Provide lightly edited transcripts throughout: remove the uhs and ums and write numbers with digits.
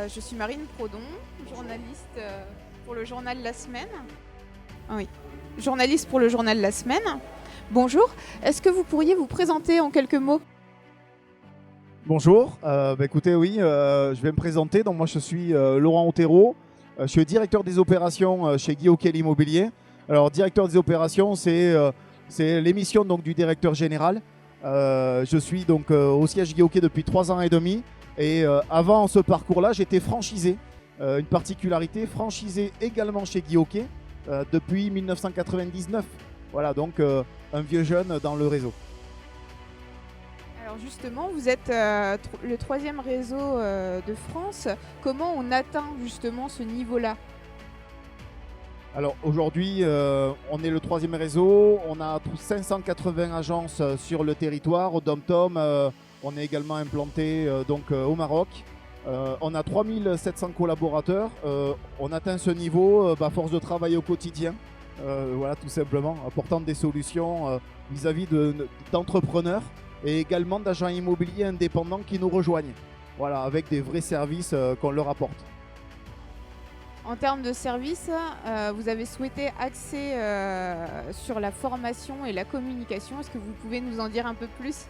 Je suis Marine Prodon, journaliste pour le journal La Semaine. Ah oui, journaliste pour le journal La Semaine. Bonjour, est-ce que vous pourriez vous présenter en quelques mots ? Bonjour, écoutez, oui, je vais me présenter. Donc moi, je suis Laurent Otero. Je suis directeur des opérations chez Guy Hockey l'Immobilier. Alors, directeur des opérations, c'est l'émission donc du directeur général. Je suis donc au siège Guy Hockey depuis 3 ans et demi. Et avant ce parcours-là, j'étais franchisé. Une particularité, franchisé également chez Guy Hockey depuis 1999. Voilà, donc un vieux jeune dans le réseau. Alors justement, vous êtes le 3e réseau de France. Comment on atteint justement ce niveau-là ? Alors aujourd'hui, on est le 3e réseau. On a 580 agences sur le territoire. Au Dom-Tom, on est également implanté au Maroc. On a 3700 collaborateurs. On atteint ce niveau à force de travail au quotidien. Voilà, tout simplement, apportant des solutions vis-à-vis d'entrepreneurs et également d'agents immobiliers indépendants qui nous rejoignent. Voilà, avec des vrais services qu'on leur apporte. En termes de services, vous avez souhaité axer sur la formation et la communication. Est-ce que vous pouvez nous en dire un peu plus ?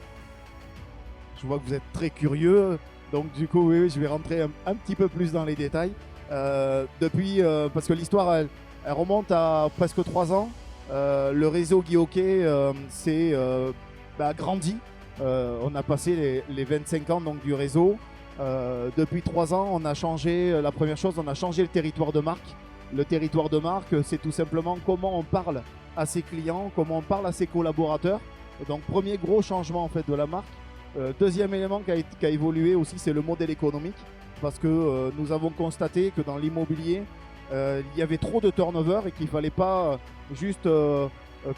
Je vois que vous êtes très curieux, donc du coup, oui, je vais rentrer un petit peu plus dans les détails. Parce que l'histoire, elle remonte à presque 3 ans. Le réseau Guy Hockey s'est grandi. On a passé les 25 ans donc, du réseau. Depuis 3 ans, on a changé, la première chose, on a changé le territoire de marque. Le territoire de marque, c'est tout simplement comment on parle à ses clients, comment on parle à ses collaborateurs. Donc premier gros changement en fait de la marque. Deuxième élément qui a évolué aussi, c'est le modèle économique. Parce que nous avons constaté que dans l'immobilier, il y avait trop de turnover et qu'il ne fallait pas juste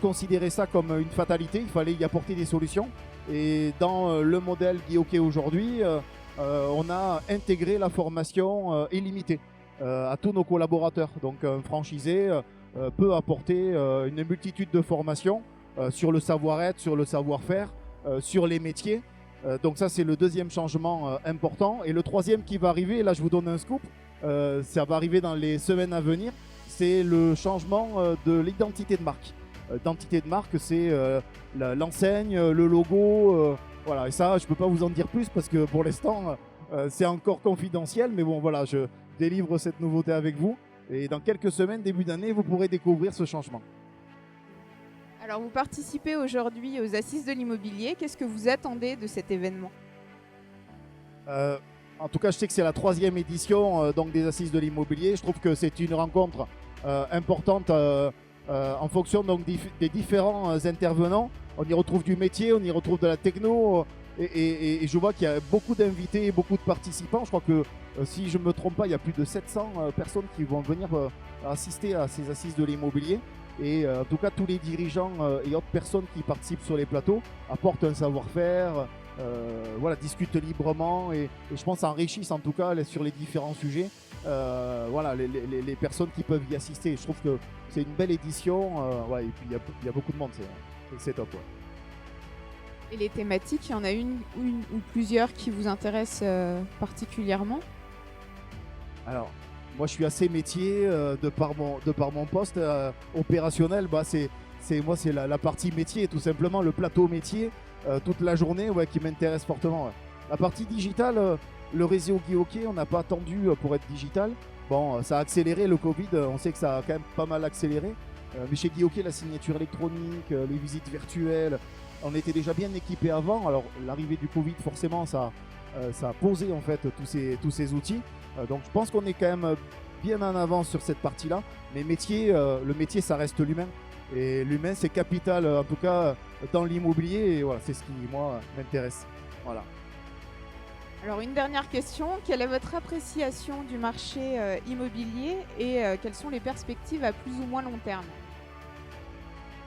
considérer ça comme une fatalité, il fallait y apporter des solutions. Et dans le modèle Guy Hockey aujourd'hui, on a intégré la formation illimitée à tous nos collaborateurs. Donc un franchisé peut apporter une multitude de formations sur le savoir-être, sur le savoir-faire, sur les métiers. Donc ça c'est le deuxième changement important. Et le troisième qui va arriver, là je vous donne un scoop, ça va arriver dans les semaines à venir, c'est le changement de l'identité de marque. L'identité de marque, c'est l'enseigne, le logo, voilà. Et ça, je ne peux pas vous en dire plus parce que pour l'instant, c'est encore confidentiel. Mais bon, voilà, je délivre cette nouveauté avec vous. Et dans quelques semaines, début d'année, vous pourrez découvrir ce changement. Alors, vous participez aujourd'hui aux Assises de l'immobilier. Qu'est-ce que vous attendez de cet événement ? En tout cas, je sais que c'est la 3e édition donc des Assises de l'immobilier. Je trouve que c'est une rencontre importante en fonction donc, des différents intervenants. On y retrouve du métier, on y retrouve de la techno et je vois qu'il y a beaucoup d'invités et beaucoup de participants. Je crois que si je ne me trompe pas, il y a plus de 700 personnes qui vont venir assister à ces assises de l'immobilier. Et en tout cas, tous les dirigeants et autres personnes qui participent sur les plateaux apportent un savoir-faire, discutent librement et je pense enrichissent en tout cas sur les différents sujets. Les personnes qui peuvent y assister. Je trouve que c'est une belle édition et puis il y a beaucoup de monde, c'est top. Ouais. Et les thématiques, il y en a une ou plusieurs qui vous intéressent particulièrement ? Alors, moi je suis assez métier de par mon poste opérationnel. C'est la partie métier, tout simplement, le plateau métier toute la journée qui m'intéresse fortement. Ouais. La partie digitale, le réseau Guy Hockey, on n'a pas attendu pour être digital. Bon, ça a accéléré le Covid, on sait que ça a quand même pas mal accéléré. Mais chez Guy Hockey, la signature électronique, les visites virtuelles, on était déjà bien équipés avant. Alors l'arrivée du Covid, forcément, ça a posé en fait tous ces outils. Donc je pense qu'on est quand même bien en avance sur cette partie-là. Mais le métier, ça reste l'humain. Et l'humain, c'est capital, en tout cas dans l'immobilier. Et voilà, c'est ce qui, moi, m'intéresse. Voilà. Alors une dernière question, quelle est votre appréciation du marché immobilier et quelles sont les perspectives à plus ou moins long terme ?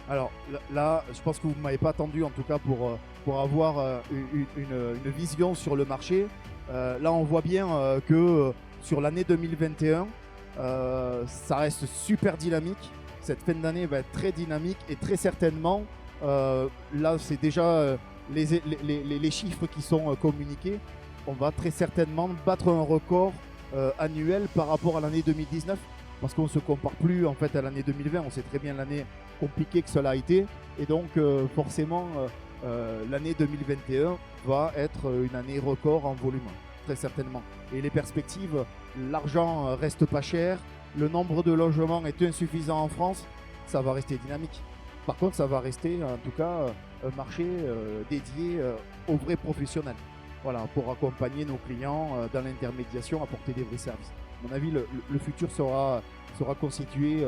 Alors là, je pense que vous ne m'avez pas attendu en tout cas pour avoir une vision sur le marché. Là, on voit bien que sur l'année 2021, ça reste super dynamique. Cette fin d'année va être très dynamique et très certainement, là c'est déjà les chiffres qui sont communiqués. On va très certainement battre un record annuel par rapport à l'année 2019, parce qu'on ne se compare plus en fait à l'année 2020. On sait très bien l'année compliquée que cela a été, et donc forcément l'année 2021 va être une année record en volume, très certainement. Et les perspectives, l'argent reste pas cher, le nombre de logements est insuffisant en France, ça va rester dynamique. Par contre, ça va rester en tout cas un marché dédié aux vrais professionnels. Voilà, pour accompagner nos clients dans l'intermédiation, apporter des vrais services. À mon avis, le futur sera constitué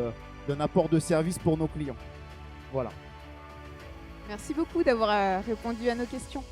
d'un apport de services pour nos clients. Voilà. Merci beaucoup d'avoir répondu à nos questions.